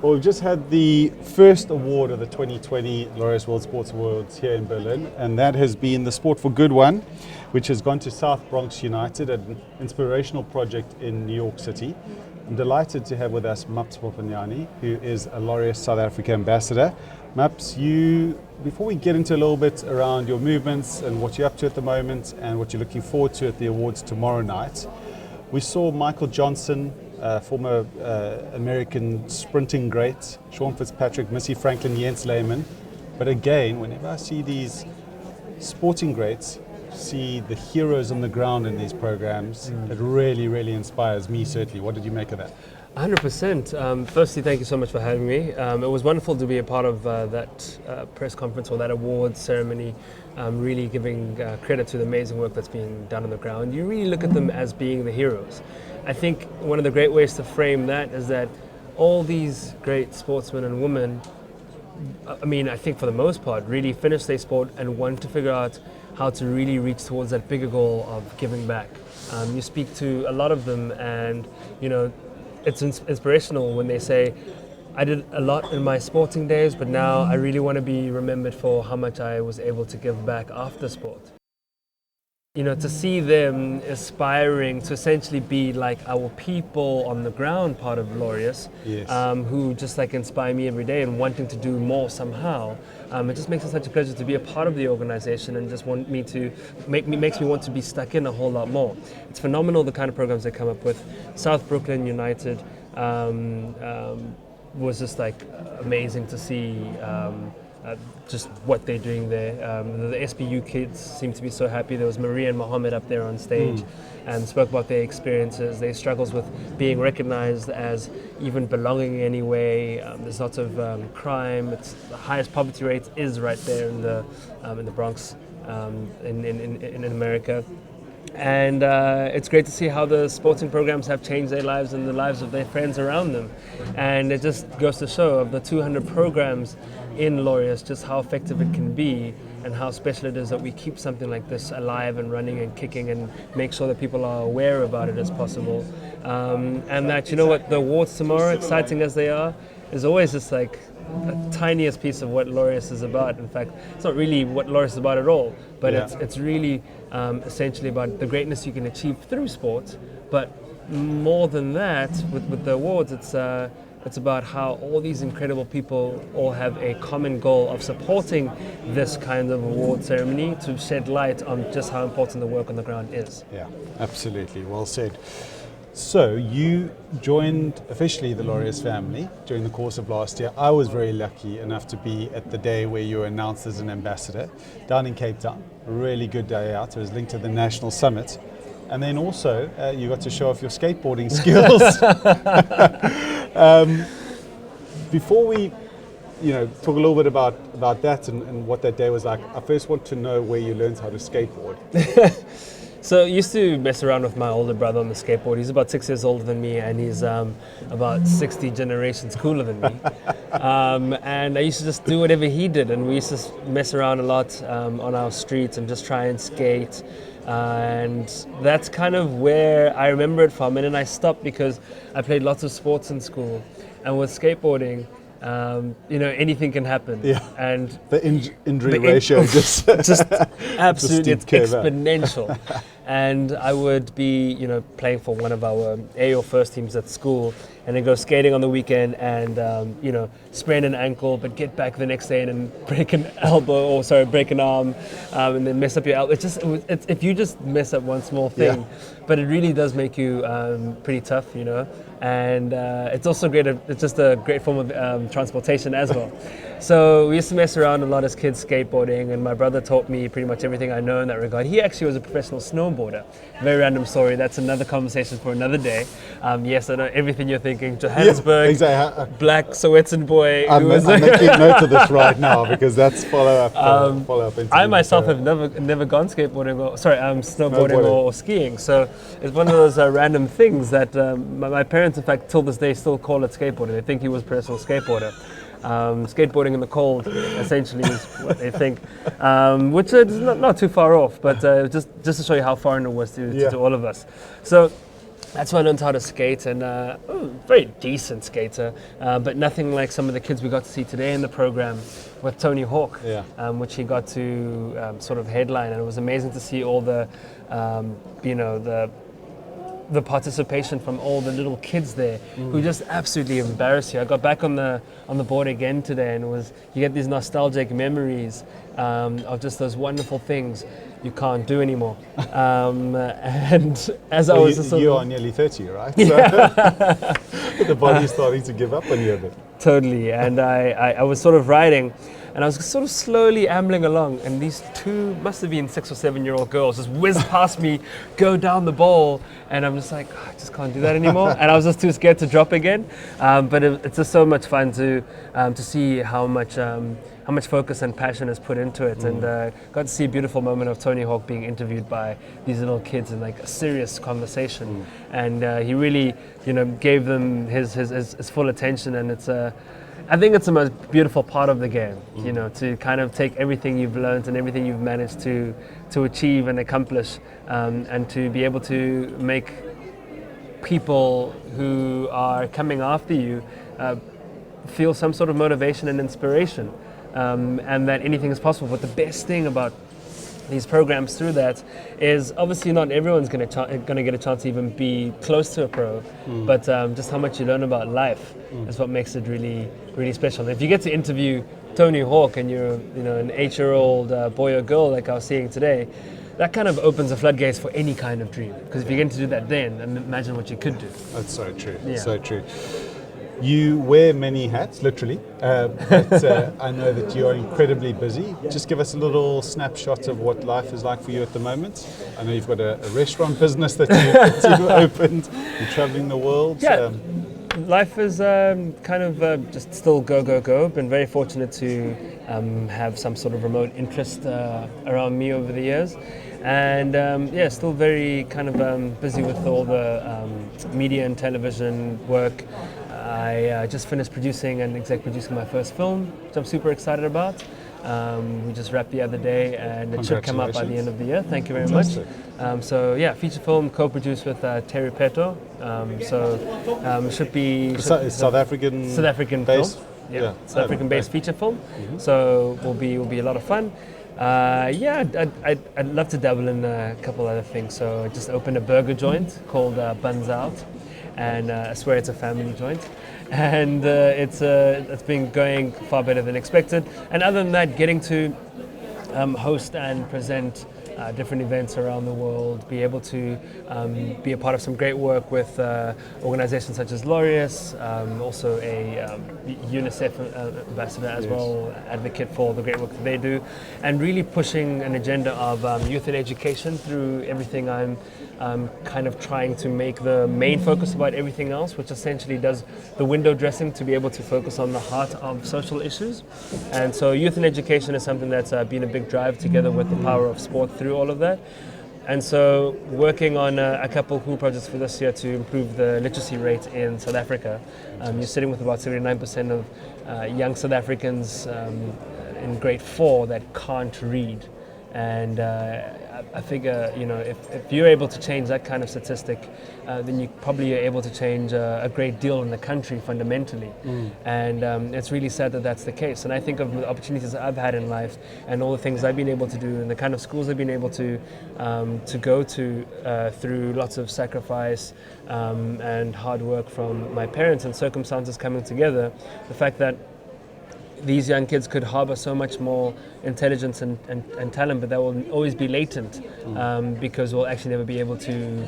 Well, we've just had the first award of the 2020 Laureus World Sports Awards here in Berlin, and that has been the Sport for Good one, which has gone to South Bronx United, an inspirational project in New York City. I'm delighted to have with us Maponyane, who is a Laureus South Africa ambassador. Maps, before we get into a little bit around your movements and what you're up to at the moment and what you're looking forward to at the awards tomorrow night, we saw Michael Johnson, former American sprinting great, Sean Fitzpatrick, Missy Franklin, Jens Lehmann. But again, whenever I see these sporting greats, see the heroes on the ground in these programs, it really, really inspires me, certainly. What did you make of that? 100%. Firstly, thank you so much for having me. It was wonderful to be a part of that press conference or that awards ceremony, really giving credit to the amazing work that's being done on the ground. You really look at them as being the heroes. I think one of the great ways to frame that is that all these great sportsmen and women, I think for the most part, really finish their sport and want to figure out how to really reach towards that bigger goal of giving back. You speak to a lot of them and, it's inspirational when they say, I did a lot in my sporting days, but now I really want to be remembered for how much I was able to give back after sport. To see them aspiring to essentially be like our people on the ground part of Laureus, yes. Who just inspire me every day and wanting to do more somehow. It just makes it such a pleasure to be a part of the organization and just makes me want to be stuck in a whole lot more. It's phenomenal the kind of programs they come up with. South Brooklyn United was just amazing to see. Just what they're doing there. The SBU kids seem to be so happy. There was Maria and Mohammed up there on stage and spoke about their experiences, their struggles with being recognized as even belonging anyway. There's lots of crime. It's the highest poverty rate is right there in the Bronx in America. And it's great to see how the sporting programs have changed their lives and the lives of their friends around them. And it just goes to show of the 200 programs in Laureus, just how effective it can be and how special it is that we keep something like this alive and running and kicking and make sure that people are aware about it as possible. And that, the awards tomorrow, exciting as they are, is always just the tiniest piece of what Laureus is about. In fact, it's not really what Laureus is about at all, but it's really essentially about the greatness you can achieve through sport. But more than that, with the awards, it's about how all these incredible people all have a common goal of supporting this kind of award ceremony to shed light on just how important the work on the ground is. Yeah, absolutely. Well said. So you joined officially the Laureus family during the course of last year. I was very lucky enough to be at the day where you were announced as an ambassador down in Cape Town. A really good day out. It was linked to the National Summit. And then also you got to show off your skateboarding skills. Before we talk a little bit about that and what that day was like, I first want to know where you learned how to skateboard. So I used to mess around with my older brother on the skateboard. He's about 6 years older than me, and he's about 60 generations cooler than me. And I used to just do whatever he did, and we used to mess around a lot on our streets and just try and skate. And that's kind of where I remember it from. And then I stopped because I played lots of sports in school, and with skateboarding, anything can be. Yeah. And the injury ratio just absolutely, it's exponential. And I would be, playing for one of our A or first teams at school, and then go skating on the weekend and, sprain an ankle, but get back the next day and then break an break an arm, and then mess up your elbow. It's if you just mess up one small thing, but it really does make you pretty tough, And it's also great. It's just a great form of transportation as well. So we used to mess around a lot as kids skateboarding, and my brother taught me pretty much everything I know in that regard. He actually was a professional snowboarder. Very random story. That's another conversation for another day. Yes, I know everything you're thinking. Johannesburg, exactly. Black Sowetan boy. I'm making note of this right now because that's follow up. I myself have never gone skateboarding snowboarding or skiing. So it's one of those random things that my parents, in fact, till this day still call it skateboarding. They think he was a professional skateboarder. Skateboarding in the cold, essentially, is what they think, which is not too far off, but just to show you how foreign it was to all of us. So That's when I learned how to skate, and very decent skater, but nothing like some of the kids we got to see today in the program with Tony Hawk, which he got to sort of headline, and it was amazing to see all the, the participation from all the little kids there who just absolutely embarrass you. I got back on the board again today, and you get these nostalgic memories of just those wonderful things you can't do anymore. And as I was... You are nearly 30, right? So the body's starting to give up on you a bit. Totally. And I was sort of riding, and I was sort of slowly ambling along, and these two, must have been 6 or 7 year old girls, just whiz past me, go down the bowl, and I'm just like, I just can't do that anymore. And I was just too scared to drop again. But it's just so much fun to see how much focus and passion is put into it, and got to see a beautiful moment of Tony Hawk being interviewed by these little kids in like a serious conversation, and he really, gave them his full attention, and I think it's the most beautiful part of the game, to kind of take everything you've learned and everything you've managed to achieve and accomplish, and to be able to make people who are coming after you feel some sort of motivation and inspiration. And that anything is possible. But the best thing about these programs through that is obviously not everyone's going to get a chance to even be close to a pro, but just how much you learn about life is what makes it really, really special. And if you get to interview Tony Hawk and you're an 8-year-old boy or girl like I was seeing today, that kind of opens the floodgates for any kind of dream. Because if you're going to do that then imagine what you could do. That's so true. Yeah. So true. You wear many hats, literally, but I know that you are incredibly busy. Just give us a little snapshot of what life is like for you at the moment. I know you've got a restaurant business that you opened. You're traveling the world. Yeah. Life is kind of just still go. Been very fortunate to have some sort of remote interest around me over the years. And still very kind of busy with all the media and television work. I just finished producing and exec producing my first film, which I'm super excited about. We just wrapped the other day, and it should come out by the end of the year. Thank you very much. Feature film co-produced with Terry Peto. Should be South African based film. Yeah, South African based feature film. So will be a lot of fun. I'd love to dabble in a couple other things. So I just opened a burger joint called Buns Out, and I swear it's a family joint, and it's been going far better than expected. And other than that, getting to host and present different events around the world, be able to be a part of some great work with organizations such as Laureus, also a UNICEF ambassador as well, advocate for the great work that they do, and really pushing an agenda of youth and education through everything. I'm kind of trying to make the main focus about everything else, which essentially does the window dressing to be able to focus on the heart of social issues. And so youth and education is something that's been a big drive, together with the power of sport through all of that. And so working on a couple cool projects for this year to improve the literacy rate in South Africa. You're sitting with about 79% of young South Africans in grade 4 that can't read. And I figure, if you're able to change that kind of statistic, then you probably are able to change a great deal in the country fundamentally. And it's really sad that that's the case. And I think of the opportunities that I've had in life and all the things I've been able to do and the kind of schools I've been able to go to through lots of sacrifice and hard work from my parents and circumstances coming together. The fact that these young kids could harbor so much more intelligence and talent, but that will always be latent because we'll actually never be able to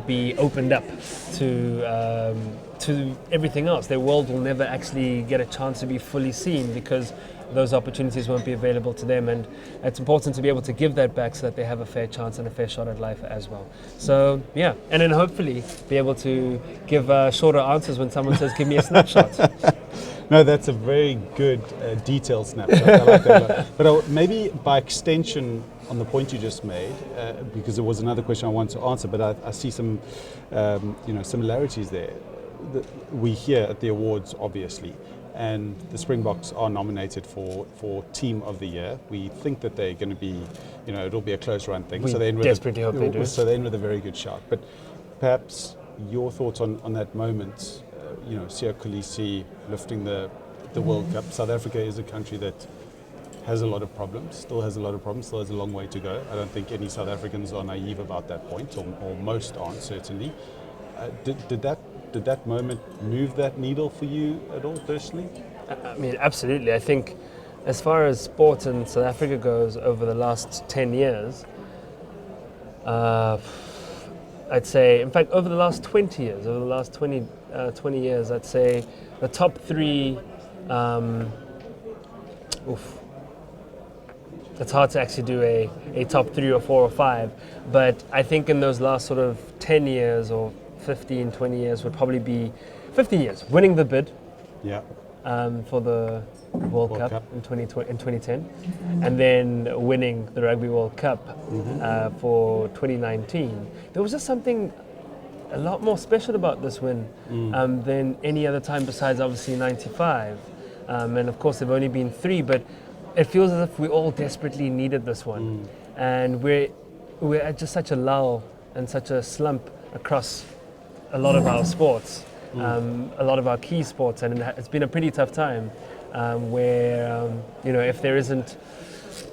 be opened up to everything else. Their world will never actually get a chance to be fully seen because those opportunities won't be available to them, and it's important to be able to give that back so that they have a fair chance and a fair shot at life as well. So yeah, and then hopefully be able to give shorter answers when someone says, give me a snapshot. No, that's a very good detailed snapshot. I like that a lot. But maybe by extension on the point you just made, because there was another question I wanted to answer, but I see some similarities there. We here at the awards, obviously, and the Springboks are nominated for Team of the Year. We think that they're going to be, it'll be a close run thing. We so they end desperately hope they do. So they end with a very good shot. But perhaps your thoughts on that moment. Siya Kolisi lifting the World Cup. South Africa is a country that has a lot of problems, still has a a long way to go. I don't think any South Africans are naive about that point, or most aren't, certainly. Did that moment move that needle for you at all, personally? I mean, absolutely. I think as far as sport in South Africa goes over the last 10 years, I'd say, in fact, over the last 20 years, 20 years, I'd say the top three, it's hard to actually do a top 3 or 4 or 5, but I think in those last sort of 10 years or 15, 20 years would probably be 15 years, winning the bid for the World Cup in 2010, and then winning the Rugby World Cup for 2019. There was just something a lot more special about this win than any other time besides obviously 95. And of course, there have only been 3, but it feels as if we all desperately needed this one. And we're at just such a lull and such a slump across a lot of our sports, a lot of our key sports, and it's been a pretty tough time where, if there isn't,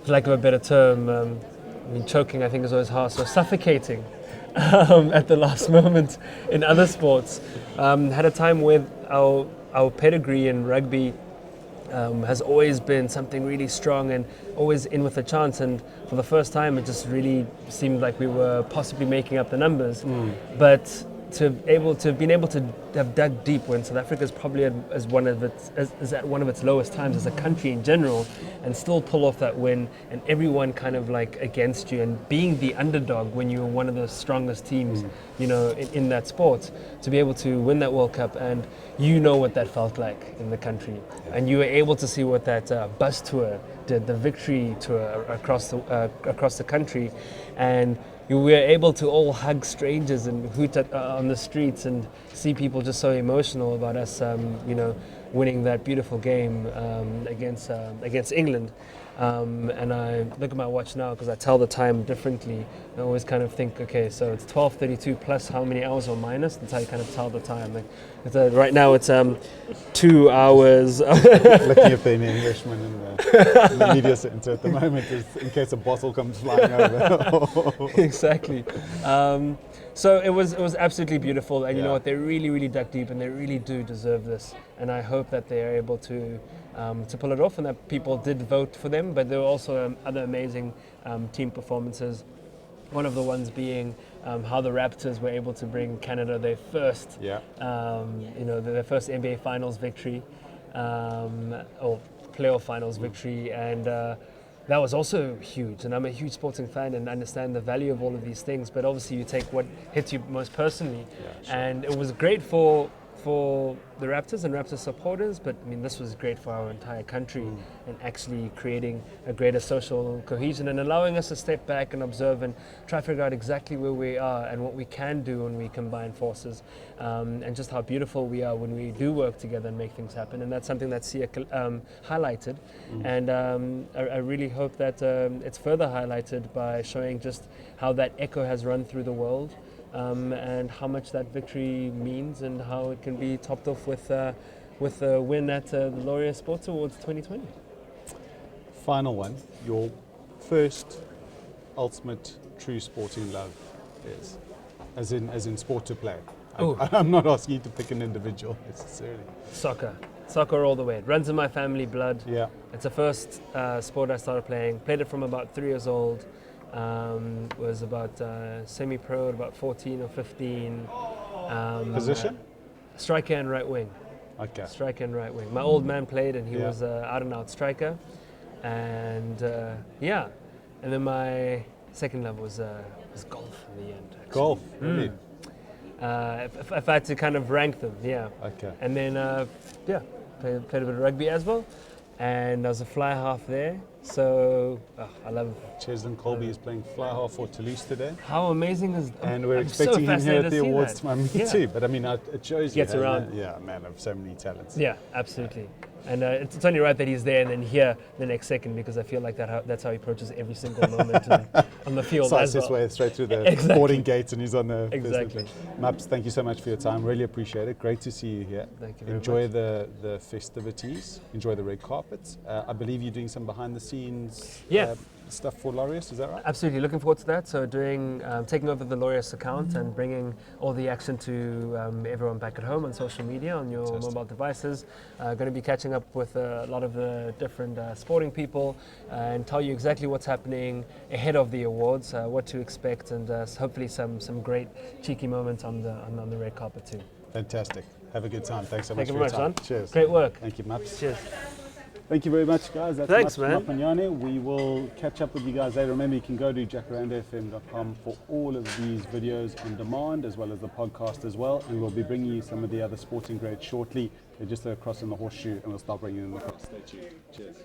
for lack of a better term, choking I think is always harsh, so suffocating at the last moment in other sports. Had a time where our pedigree in rugby has always been something really strong and always in with a chance, and for the first time it just really seemed like we were possibly making up the numbers. But to have been able to have dug deep when South Africa is probably at one of its lowest times as a country in general, and still pull off that win, and everyone kind of like against you, and being the underdog when you're one of the strongest teams, in that sport, to be able to win that World Cup, and what that felt like in the country, and you were able to see what that bus tour did, the victory tour across the country, and we were able to all hug strangers and hoot on the streets and see people just so emotional about us, winning that beautiful game against England. And I look at my watch now because I tell the time differently. I always kind of think, okay, so it's 12:32 plus how many hours or minus? That's how you kind of tell the time. Right now it's 2 hours. Looking at the Englishman in the media center at the moment, in case a bottle comes flying over. Exactly. So it was absolutely beautiful, and you know what? They really dug deep, and they really do deserve this. And I hope that they are able to pull it off, and that people did vote for them. But there were also other amazing team performances. One of the ones being how the Raptors were able to bring Canada their first, their first NBA Finals victory, or playoff Finals victory, and that was also huge. And I'm a huge sporting fan and understand the value of all of these things. But obviously, you take what hits you most personally, and it was great for the Raptors and Raptors supporters, but I mean, this was great for our entire country, and actually creating a greater social cohesion and allowing us to step back and observe and try to figure out exactly where we are and what we can do when we combine forces, and just how beautiful we are when we do work together and make things happen. And that's something that Sia highlighted, and I really hope that it's further highlighted by showing just how that echo has run through the world. And how much that victory means, and how it can be topped off with a win at the Laureus Sports Awards 2020. Final one, your first ultimate true sporting love is, as in sport to play. I'm not asking you to pick an individual necessarily. Soccer all the way. It runs in my family blood. Yeah. It's the first sport I started playing. Played it from about 3 years old. Was about semi-pro at about 14 or 15. Position? Striker and right wing. Okay. Striker and right wing. My old man played, and he was out and out striker. And and then my second love was golf in the end. Actually. Golf, really? If I had to kind of rank them, Okay. And then played a bit of rugby as well. And I was a fly half there, so I love. Cheslin Colby is playing fly half for Toulouse today. How amazing is that? And we're expecting him here at the awards tomorrow. Me too, but I mean, it shows you. Gets around. Man of so many talents. Yeah, absolutely. And it's only right that he's there and then here the next second, because I feel like that's how he approaches every single moment on the field Slides as well. his way straight through the boarding gates and he's on the Exactly. Maps, thank you so much for your time. Really appreciate it. Great to see you here. Thank you very Enjoy much. the festivities. Enjoy the red carpets. I believe you're doing some behind the scenes stuff for Laureus, is that right? Absolutely, looking forward to that. So taking over the Laureus account and bringing all the action to everyone back at home on social media, on your mobile devices. Going to be catching up with a lot of the different sporting people and tell you exactly what's happening ahead of the awards, what to expect, and hopefully some great cheeky moments on the red carpet too. Fantastic. Have a good time. Thanks so much Thank you for your very much, time. John. Cheers. Great work. Thank you, Maps. Cheers. Thank you very much, guys. That's Thanks, Maps man. Maponyane. We will catch up with you guys later. Remember, you can go to jacarandafm.com for all of these videos on demand, as well as the podcast as well. And we'll be bringing you some of the other sporting grades shortly. They're just across in the horseshoe, and we'll start bringing them across. Stay tuned. Cheers.